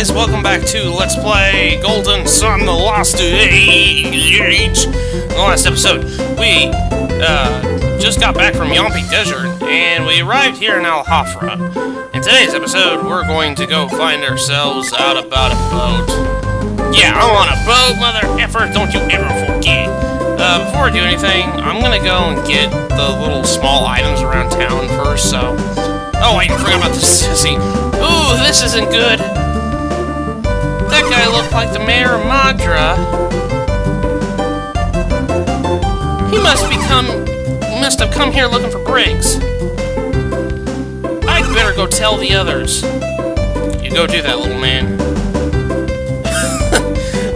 guys, welcome back to Let's Play Golden Sun, The Lost Age. In the last episode, we just got back from Yompi Desert, and we arrived here in Alhafra. In today's episode, we're going to go find ourselves out about a boat. Yeah, I'm on a boat, mother effer, don't you ever forget. Before I do anything, I'm gonna go and get the little small items around town first, so... Oh, I forgot about the sissy. Ooh, this isn't good. That guy looked like the mayor of Madra. He must have come here looking for Briggs. I'd better go tell the others. You go do that, little man.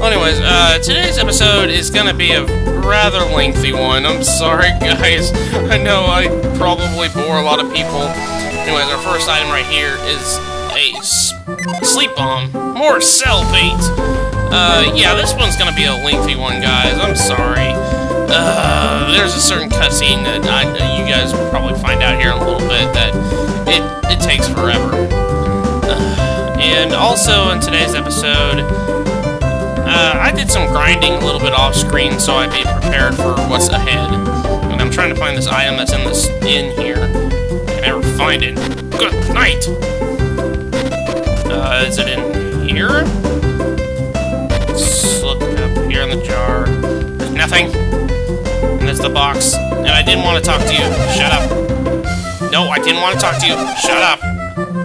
Anyways, today's episode is gonna be a rather lengthy one. I'm sorry, guys. I know I probably bore a lot of people. Anyways, our first item right here is a sleep bomb. More cell bait. Yeah, this one's gonna be a lengthy one, guys. I'm sorry. There's a certain cutscene that you guys will probably find out here in a little bit that it takes forever. And also in today's episode, I did some grinding a little bit off screen so I'd be prepared for what's ahead. And I'm trying to find this item that's in here. I never find it. Good night! Is it in here? Let's look up here in the jar. There's nothing. And there's the box. And I didn't want to talk to you. Shut up. No, I didn't want to talk to you. Shut up.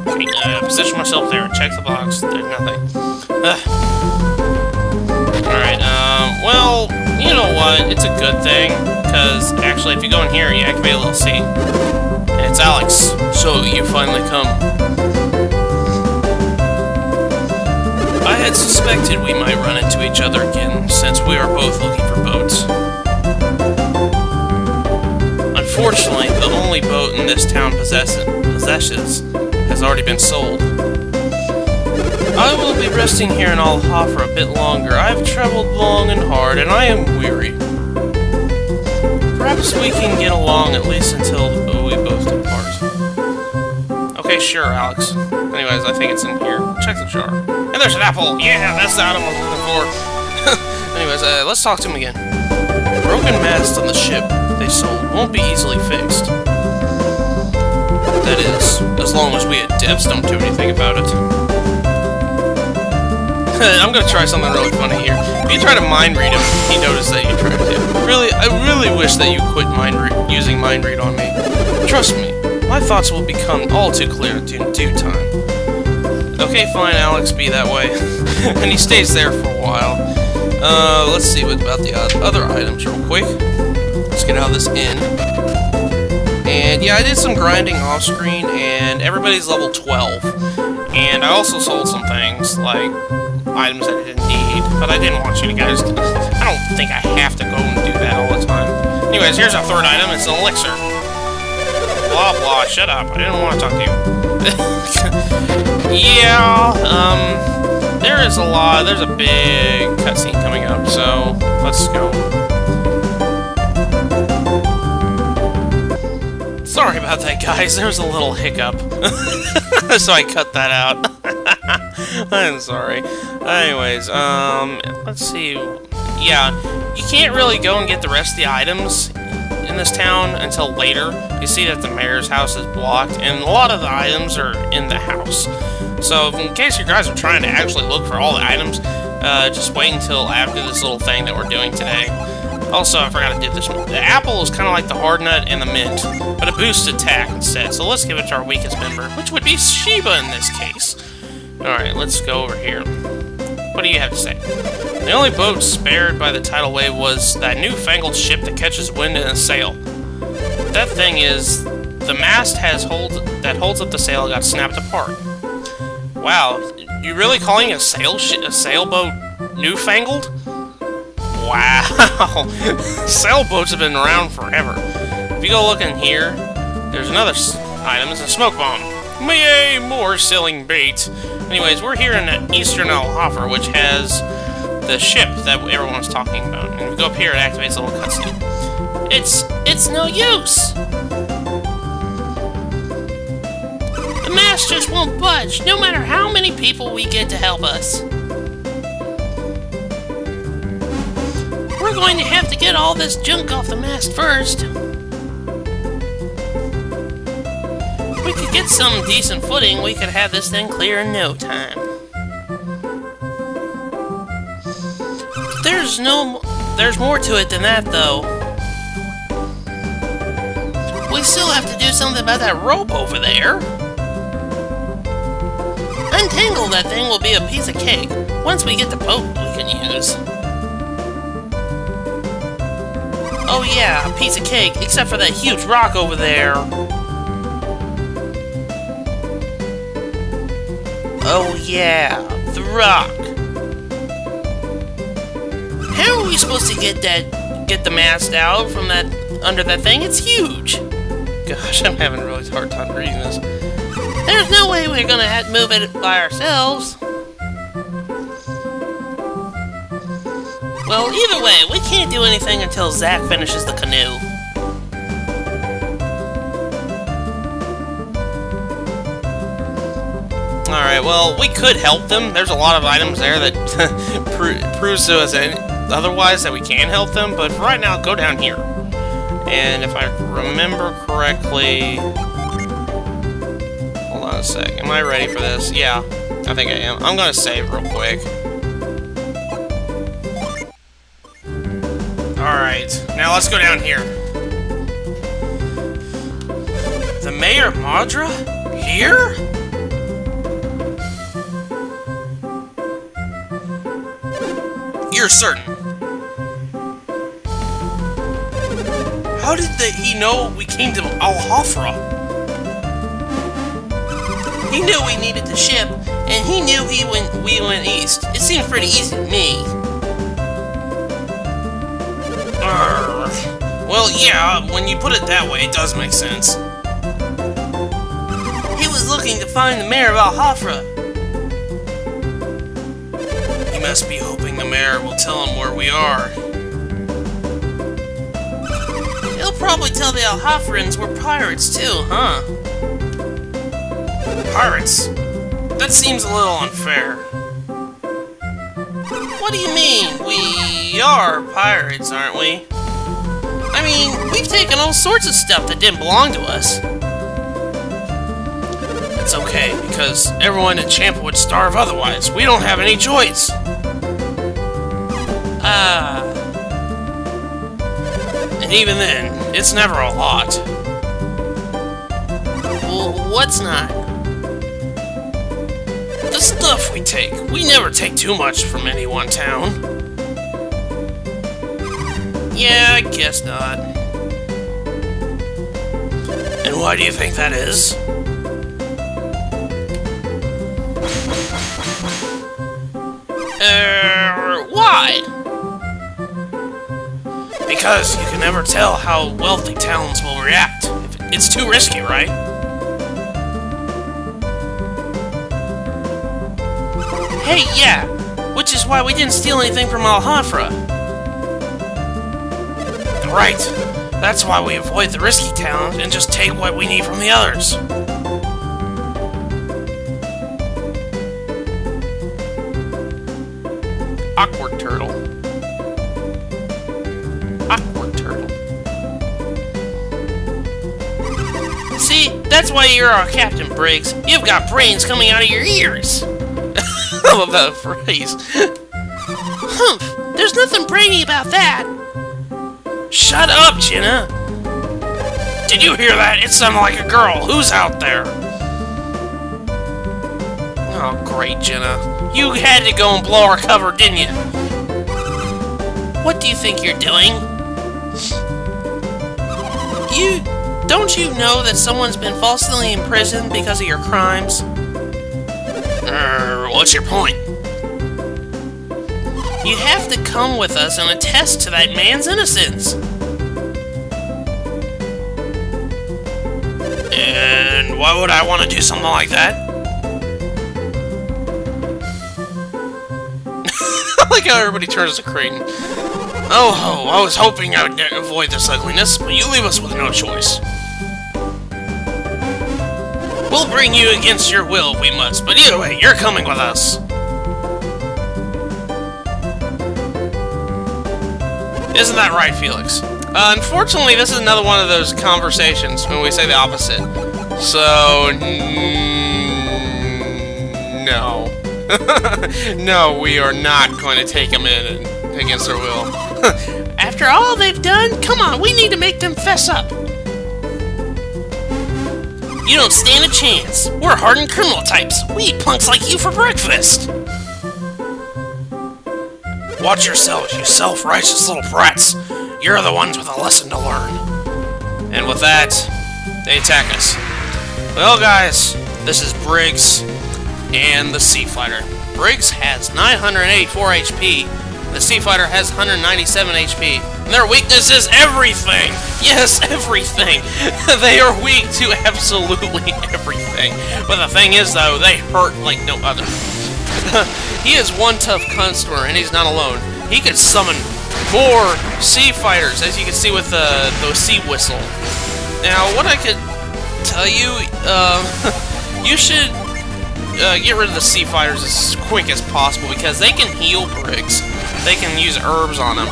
Okay, position myself there. Check the box. There's nothing. Alright, well, you know what? It's a good thing. Because, actually, if you go in here, you activate a little C. And it's Alex. So, you finally come. I had suspected we might run into each other again, since we are both looking for boats. Unfortunately, the only boat in this town possesses has already been sold. I will be resting here in Alhafra a bit longer. I have traveled long and hard, and I am weary. Perhaps we can get along at least until we both depart. Okay, sure, Alex. Anyways, I think it's in here. Check the jar. And there's an apple! Yeah, that's the item I was looking for. Anyways, let's talk to him again. The broken mast on the ship they sold won't be easily fixed. That is, as long as we at Devs don't do anything about it. I'm gonna try something really funny here. If you try to mind read him, he noticed that you tried to. Really, I really wish that you quit using mind read on me. Trust me, my thoughts will become all too clear in due time. Okay, fine, Alex, be that way. And he stays there for a while. Let's see what about the other items real quick. Let's get out of this inn. And yeah, I did some grinding off screen, and everybody's level 12. And I also sold some things, like items that I didn't need, but I didn't want you guys to... I don't think I have to go and do that all the time. Anyways, here's our third item. It's an elixir. Blah, blah. Shut up. I didn't want to talk to you. Yeah, there's a big cutscene coming up, so let's go. Sorry about that, guys. There was a little hiccup. So I cut that out. I'm sorry. Anyways, let's see. Yeah, you can't really go and get the rest of the items in this town until later. You see that the mayor's house is blocked, and a lot of the items are in the house. So, in case you guys are trying to actually look for all the items, just wait until after this little thing that we're doing today. Also, I forgot to do this one. The apple is kind of like the hard nut and the mint, but it boosts attack instead. So let's give it to our weakest member, which would be Sheba in this case. Alright, let's go over here. What do you have to say? The only boat spared by the tidal wave was that newfangled ship that catches wind in a sail. That thing is, the mast that holds up the sail got snapped apart. Wow, you really calling a sailboat newfangled? Wow, sailboats have been around forever. If you go look in here, there's another item. It's a smoke bomb. Yay, more selling bait. Anyways, we're here in eastern Alhafra, which has the ship that everyone's talking about. And if you go up here, it activates a little cutscene. It's no use! The mask just won't budge, no matter how many people we get to help us. We're going to have to get all this junk off the mast first. If we could get some decent footing, we could have this thing clear in no time. There's more to it than that, though. We still have to do something about that rope over there. Untangle that thing will be a piece of cake once we get the boat we can use. Oh yeah, a piece of cake, except for that huge rock over there. Oh yeah, the rock. How are we supposed to get the mast out from that under that thing? It's huge. Gosh, I'm having a really hard time reading this. There's no way we're gonna have to move it by ourselves. Well, either way, we can't do anything until Zach finishes the canoe. Alright, well, we could help them. There's a lot of items there that proves to us otherwise that we can help them, but for right now, go down here. And if I remember correctly... Hold on a sec. Am I ready for this? Yeah, I think I am. I'm gonna save real quick. Alright, now let's go down here. The Mayor of Madra? Here? You're certain. How did he know we came to Alhafra? He knew we needed the ship, and he knew we went east. It seems pretty easy to me. Well, yeah, when you put it that way, it does make sense. He was looking to find the Mayor of Alhafra. He must be hoping the Mayor will tell him where we are. He'll probably tell the Alhafrans we're pirates too, huh? Pirates? That seems a little unfair. What do you mean? We are pirates, aren't we? I mean, we've taken all sorts of stuff that didn't belong to us. It's okay, because everyone in Champa would starve otherwise. We don't have any choice. And even then, it's never a lot. Well, what's not? The stuff we take. We never take too much from any one town. Yeah, I guess not. And why do you think that is? Why? Because you can never tell how wealthy towns will react. It's too risky, right? Hey, yeah! Which is why we didn't steal anything from Alhafra. Right. That's why we avoid the risky towns and just take what we need from the others. Awkward turtle. Awkward turtle. See, that's why you're our captain, Briggs. You've got brains coming out of your ears. I love that phrase. Humph! There's nothing brainy about that. Shut up, Jenna! Did you hear that? It sounded like a girl. Who's out there? Oh, great, Jenna. You had to go and blow our cover, didn't you? What do you think you're doing? Don't you know that someone's been falsely imprisoned because of your crimes? What's your point? You have to come with us and attest to that man's innocence. And why would I want to do something like that? I like how everybody turns to Creighton. Oh ho, I was hoping I would avoid this ugliness, but you leave us with no choice. We'll bring you against your will if we must, but either way, you're coming with us. Isn't that right, Felix? Unfortunately, this is another one of those conversations when we say the opposite. So, no. No, we are not going to take them in against their will. After all they've done, come on, we need to make them fess up. You don't stand a chance. We're hardened criminal types. We eat punks like you for breakfast. Watch yourselves, you self-righteous little brats. You're the ones with a lesson to learn. And with that, they attack us. Well, guys, this is Briggs and the Sea Fighter. Briggs has 984 HP. The Sea Fighter has 197 HP. And their weakness is everything! Yes, everything! They are weak to absolutely everything. But the thing is, though, they hurt like no other. He is one tough customer, and he's not alone. He could summon more Sea Fighters, as you can see with the Sea Whistle. Now, what I could tell you, you should get rid of the Sea Fighters as quick as possible, because they can heal Briggs. They can use herbs on them.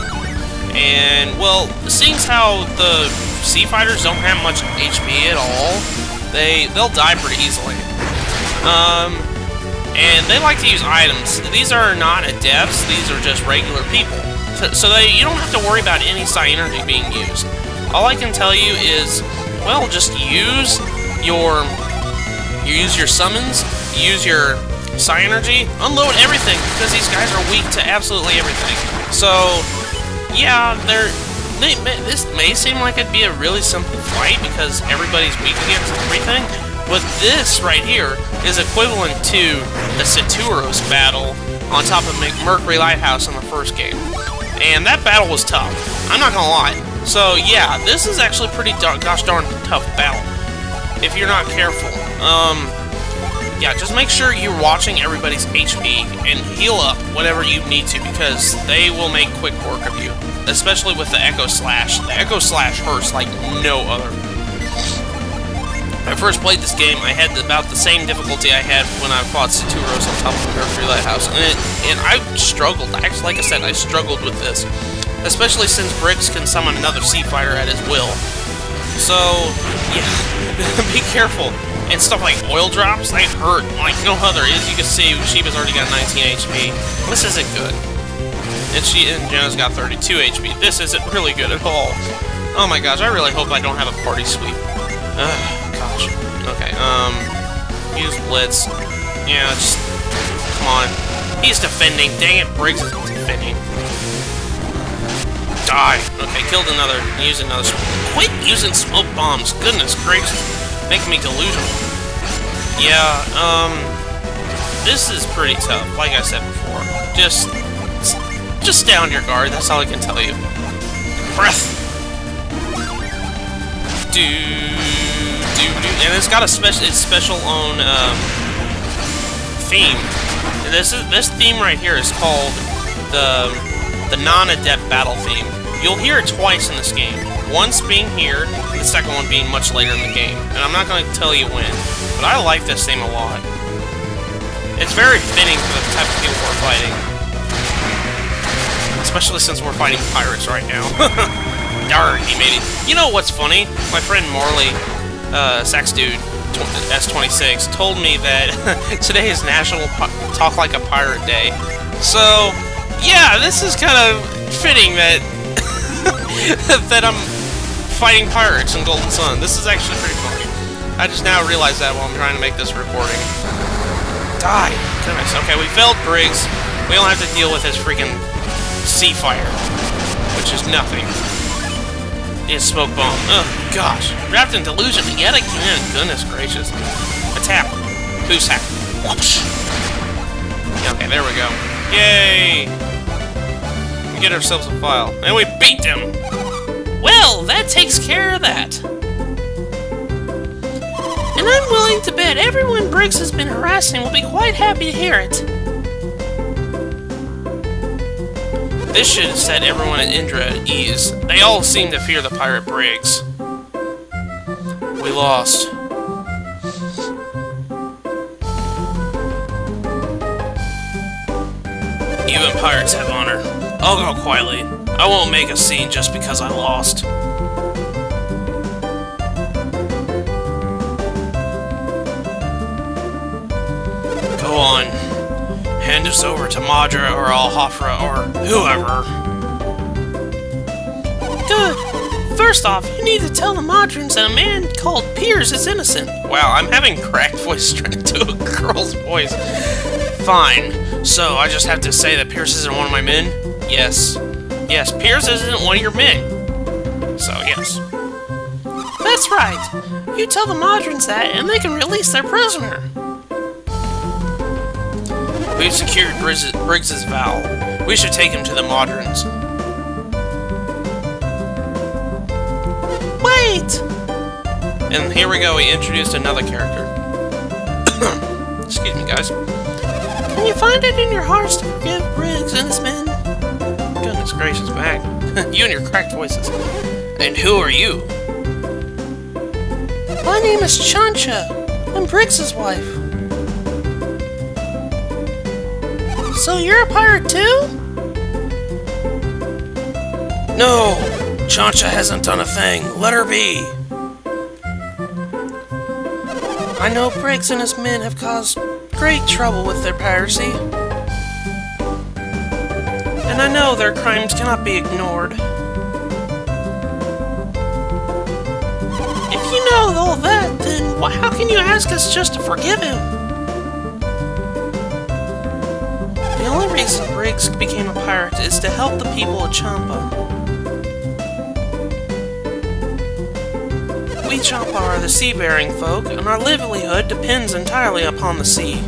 And, well, seeing as how the Sea Fighters don't have much HP at all, they'll die pretty easily. And they like to use items. These are not adepts, these are just regular people. So you don't have to worry about any psi energy being used. All I can tell you is, well, just use your summons, use your psi energy, unload everything, because these guys are weak to absolutely everything. So, yeah, this may seem like it'd be a really simple fight because everybody's weak against everything, but this right here is equivalent to the Saturos battle on top of Mercury Lighthouse in the first game. And that battle was tough. I'm not gonna lie. So yeah, this is actually pretty gosh darn tough battle if you're not careful. Yeah, just make sure you're watching everybody's HP and heal up whatever you need to, because they will make quick work of you. Especially with the Echo Slash. The Echo Slash hurts like no other. When I first played this game, I had about the same difficulty I had when I fought Saturos on top of the Mercury Lighthouse, and I struggled. Actually, like I said, I struggled with this, especially since Briggs can summon another Sea Fighter at his will. So, yeah, be careful. And stuff like oil drops, they hurt like no other. As you can see, Sheba's already got 19 HP. This isn't good. And Jenna's got 32 HP. This isn't really good at all. Oh my gosh, I really hope I don't have a party sweep. Gosh. Okay, use Blitz. Yeah, just... come on. He's defending. Dang it, Briggs is defending. Die. Okay, killed another. Use another. Quit using smoke bombs. Goodness gracious. Making me delusional. Yeah, this is pretty tough, like I said before. Just stay on your guard, that's all I can tell you. Breath! And it's got a special own, theme. This theme right here is called the non-adept battle theme. You'll hear it twice in this game. Once being here, and the second one being much later in the game. And I'm not going to tell you when, but I like this theme a lot. It's very fitting for the type of people we're fighting. Especially since we're fighting pirates right now. Darn, he made it. You know what's funny? My friend Marley, Sax Dude, S26, told me that today is National Talk Like a Pirate Day. So, yeah, this is kind of fitting that that I'm fighting pirates in Golden Sun. This is actually pretty funny. I just now realized that while I'm trying to make this recording. Die! Goodness. Okay, we failed Briggs. We don't have to deal with his freaking Sea Fighter, which is nothing. It's Smoke Bomb. Oh, gosh. Wrapped in delusion yet again. Goodness gracious. Attack. Boost hack. Whoosh. Okay, there we go. Yay! We get ourselves a file. And we beat them! Well, that takes care of that. And I'm willing to bet everyone Briggs has been harassing will be quite happy to hear it. This should set everyone at Indra at ease. They all seem to fear the pirate Briggs. We lost. Even pirates have honor. I'll go quietly. I won't make a scene just because I lost. Go on. Hand us over to Madra or Alhafra or whoever. Good. First off, you need to tell the Madrans that a man called Piers is innocent. Wow, I'm having cracked voice trying to do a girl's voice. Fine. So, I just have to say that Piers isn't one of my men? Yes. Yes, Piers isn't one of your men. So, yes. That's right. You tell the Madrans that, and they can release their prisoner. We've secured Briggs's vow. We should take him to the Madrans. Wait! And here we go, we introduced another character. Excuse me, guys. Can you find it in your hearts to forgive Briggs and his men? Goodness gracious, Mac. You and your cracked voices. And who are you? My name is Chancha. I'm Briggs's wife. So you're a pirate too? No! Chancha hasn't done a thing. Let her be. I know Briggs and his men have caused great trouble with their piracy. And I know their crimes cannot be ignored. If you know all that, then how can you ask us just to forgive him? The only reason Briggs became a pirate is to help the people of Champa. We Champa are the seafaring folk, and our livelihood depends entirely upon the sea.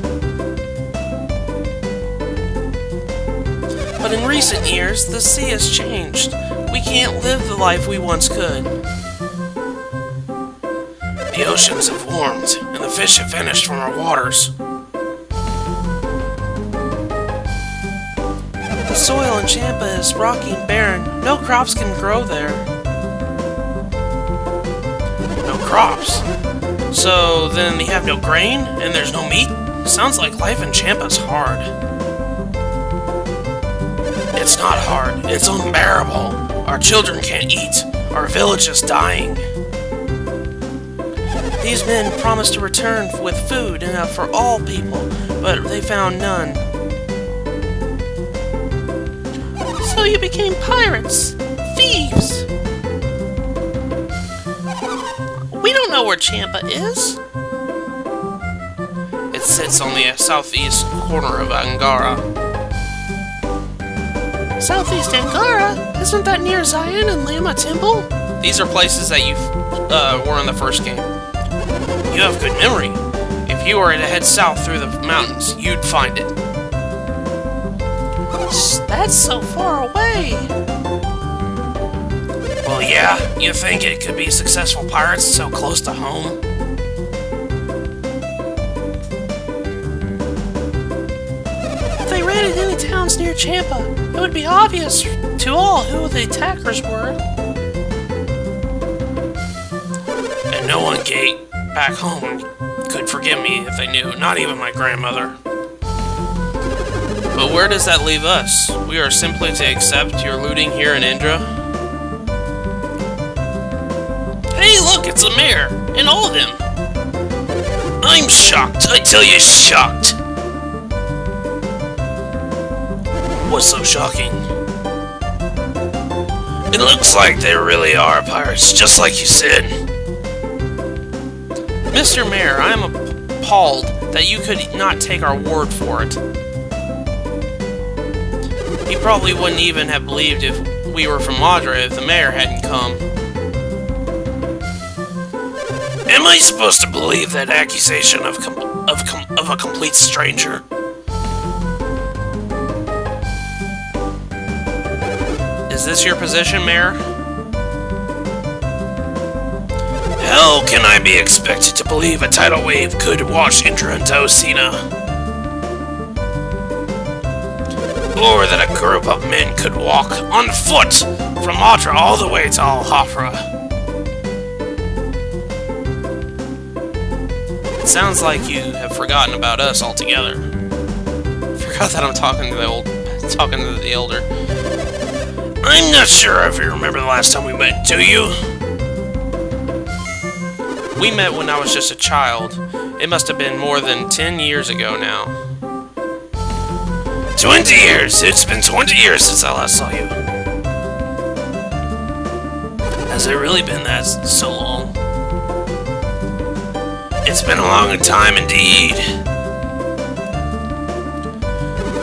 But in recent years, the sea has changed. We can't live the life we once could. The oceans have warmed, and the fish have vanished from our waters. The soil in Champa is rocky and barren. No crops can grow there. No crops? So then you have no grain, and there's no meat? Sounds like life in Champa's hard. It's not hard. It's unbearable. Our children can't eat. Our village is dying. These men promised to return with food enough for all people, but they found none. So you became pirates! Thieves! We don't know where Champa is. It sits on the southeast corner of Angara. Southeast Angara? Isn't that near Zion and Lama Temple? These are places that you were in the first game. You have good memory. If you were to head south through the mountains, you'd find it. That's so far away. Well, yeah, you think it could be successful pirates so close to home? If they raided any towns near Champa, it would be obvious to all who the attackers were. And no one back home could forgive me if they knew, not even my grandmother. But where does that leave us? We are simply to accept your looting here in Indra? Hey, look, it's the mayor, and all of them. I'm shocked, I tell you, shocked. What's so shocking? It looks like there really are pirates, just like you said. Mr. Mayor, I am appalled that you could not take our word for it. He probably wouldn't even have believed if we were from Madra if the mayor hadn't come. Am I supposed to believe that accusation of a complete stranger? Is this your position, Mayor? How can I be expected to believe a tidal wave could wash Indra into Osina? Or that a group of men could walk on foot from Madra all the way to Alhafra? It sounds like you have forgotten about us altogether. Forgot that I'm talking to the old talking to the elder. I'm not sure if you remember the last time we met, do you? We met when I was just a child. It must have been more than 10 years ago now. 20 years! It's been 20 years since I last saw you. Has it really been that so long? It's been a long time indeed.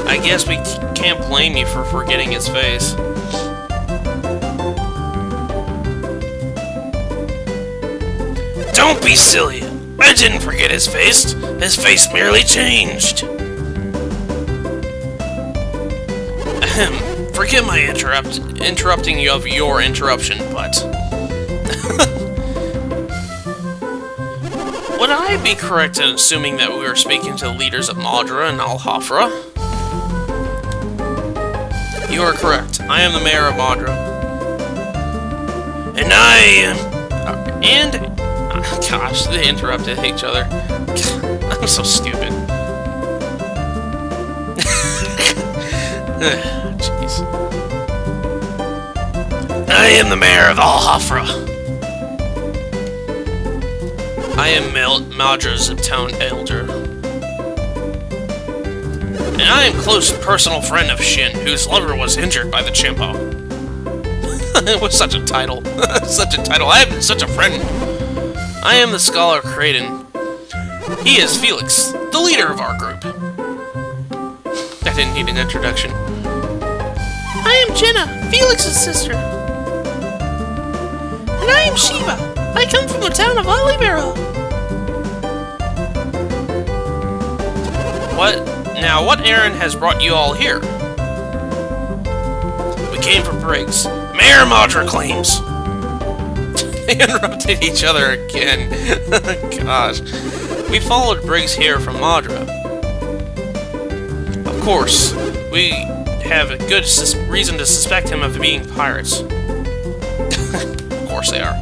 I guess we can't blame you for forgetting his face. Don't be silly. I didn't forget his face. His face merely changed. Ahem. Forgive my interrupting you of your interruption, but... Would I be correct in assuming that we were speaking to the leaders of Madra and Alhafra? You are correct. I am the mayor of Madra. And I... Gosh, they interrupted each other. I'm so stupid. Jeez. I am the mayor of Alhafra. I am Madra's town elder. And I am close personal friend of Shin, whose lover was injured by the chimpo. It was such a title. Such a title. I have such a friend. I am the scholar Kraden. He is Felix, the leader of our group. I didn't need an introduction. I am Jenna, Felix's sister. And I am Shiva. I come from the town of Alhafra. What errand has brought you all here? We came from Briggs. Mayor Madra claims. They interrupted each other again. Gosh. We followed Briggs here from Madra. Of course, we have a good reason to suspect him of being pirates. Of course they are.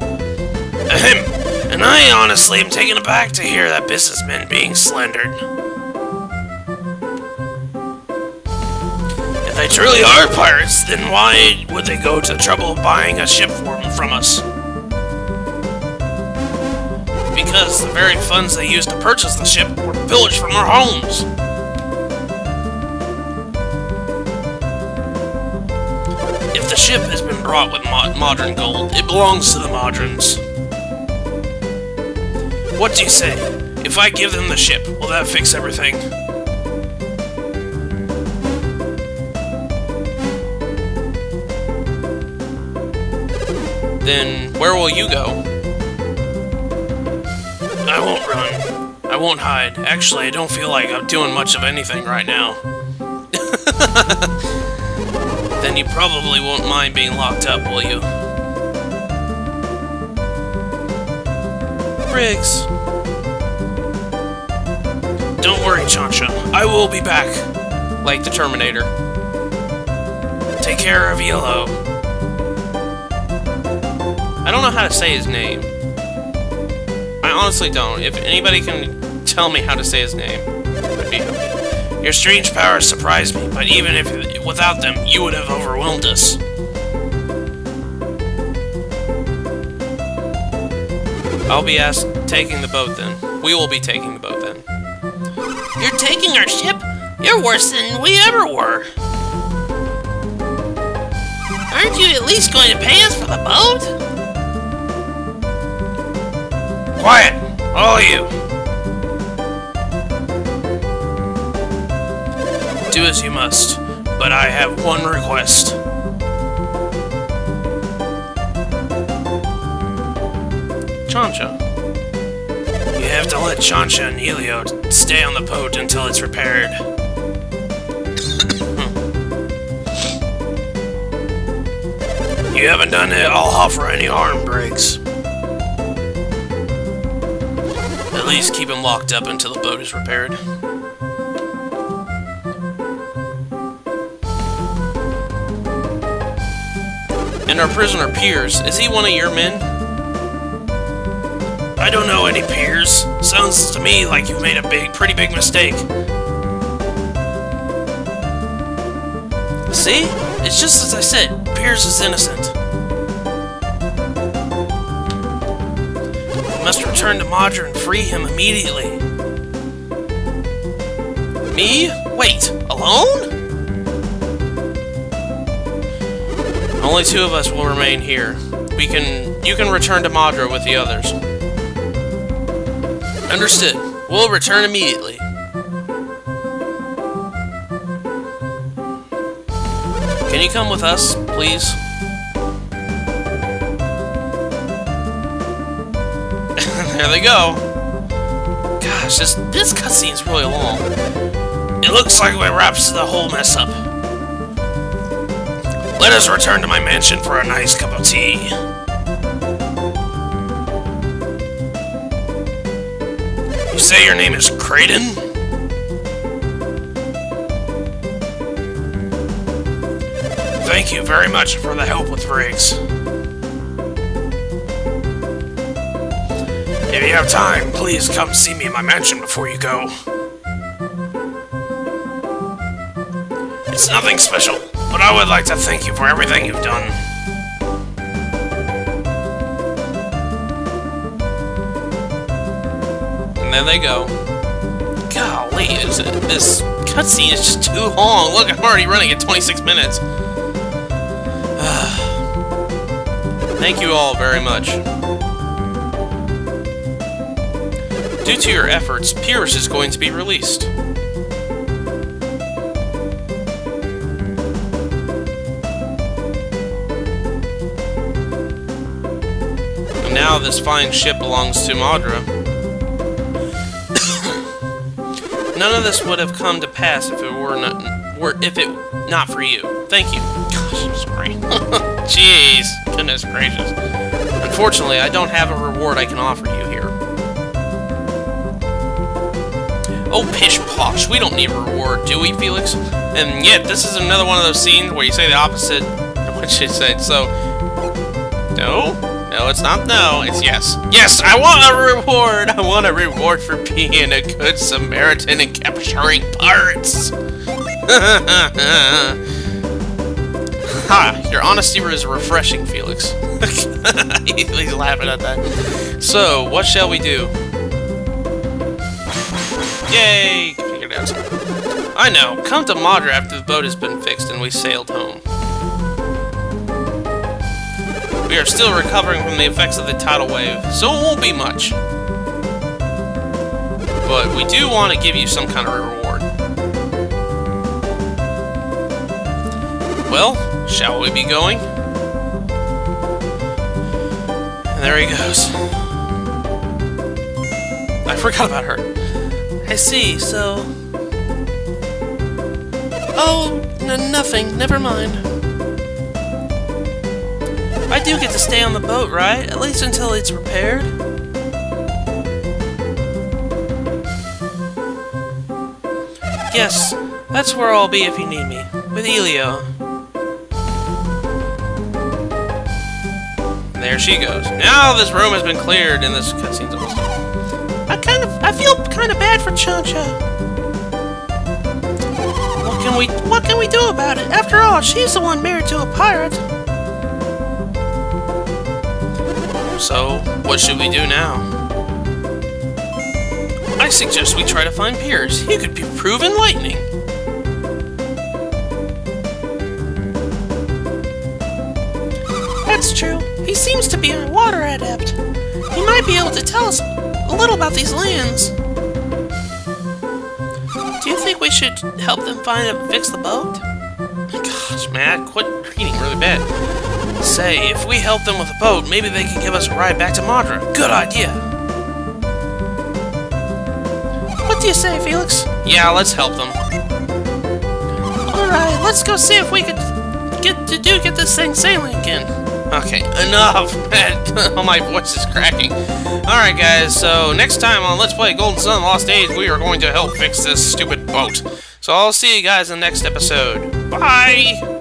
Ahem. And I honestly am taken aback to hear that businessmen being slandered. If they truly are pirates, then why would they go to the trouble of buying a ship from us? Because the very funds they used to purchase the ship were pillaged from our homes. If the ship has been brought with modern gold, it belongs to the Madrans. What do you say? If I give them the ship, will that fix everything? Then where will you go? I won't run. I won't hide. Actually, I don't feel like I'm doing much of anything right now. Then you probably won't mind being locked up, will you? Briggs. Don't worry, Chansha. I will be back. Like the Terminator. Take care of Yellow. I don't know how to say his name. I honestly don't. If anybody can tell me how to say his name, I'd be happy. Your strange powers surprised me, but even if without them, you would have overwhelmed us. I'll be taking the boat then. We will be taking the boat then. You're taking our ship? You're worse than we ever were. Aren't you at least going to pay us for the boat? Quiet! All of you! Do as you must, but I have one request. Chansha. You have to let Chansha and Helio stay on the boat until it's repaired. You haven't done Alhafra any harm, Briggs. At least keep him locked up until the boat is repaired. And our prisoner Piers, is he one of your men? I don't know any Piers. Sounds to me like you've made a pretty big mistake. See? It's just as I said. Piers is innocent. We must return to Madra and free him immediately. Me? Wait, alone? Only 2 of us will remain here. You can return to Madra with the others. Understood. We'll return immediately. Can you come with us, please? There they go. Gosh, this cutscene's really long. It looks like it wraps the whole mess up. Let us return to my mansion for a nice cup of tea. You say your name is Kraden? Thank you very much for the help with Briggs. If you have time, please come see me in my mansion before you go. It's nothing special, but I would like to thank you for everything you've done. And there they go. Golly, this cutscene is just too long. Look, I'm already running at 26 minutes. Thank you all very much. Due to your efforts, Piers is going to be released. And now this fine ship belongs to Madra. None of this would have come to pass if it not for you. Thank you. Gosh, I'm sorry. Jeez, goodness gracious. Unfortunately, I don't have a reward I can offer you here. Oh, pish posh, we don't need a reward, do we, Felix? And yet, this is another one of those scenes where you say the opposite of what you said, so... No? No, it's not no, it's yes. Yes, I want a reward! I want a reward for being a good Samaritan and capturing pirates! Ha! Your honesty is refreshing, Felix. He's laughing at that. So, what shall we do? Yay! Figured it out. I know. Come to Madra after the boat has been fixed and we sailed home. We are still recovering from the effects of the tidal wave, so it won't be much. But we do want to give you some kind of reward. Well, shall we be going? And there he goes. I forgot about her. I see, so... Oh, nothing. Never mind. I do get to stay on the boat, right? At least until it's repaired? Yes, that's where I'll be if you need me. With Elio. And there she goes. Now this room has been cleared and this cutscene's almost done. I feel kind of bad for Chancha. What can we do about it? After all, she's the one married to a pirate. So, what should we do now? I suggest we try to find Piers. He could prove enlightening. That's true. He seems to be a water adept. He might be able to tell us a little about these lands. Do you think we should help them find and fix the boat? Gosh, man, quit reading really bad. Say, if we help them with the boat, maybe they can give us a ride back to Madra. Good idea. What do you say, Felix? Yeah, let's help them. Alright, let's go see if we could get this thing sailing again. Okay, enough! Oh, my voice is cracking. Alright, guys, so next time on Let's Play Golden Sun Lost Age, we are going to help fix this stupid boat. So I'll see you guys in the next episode. Bye!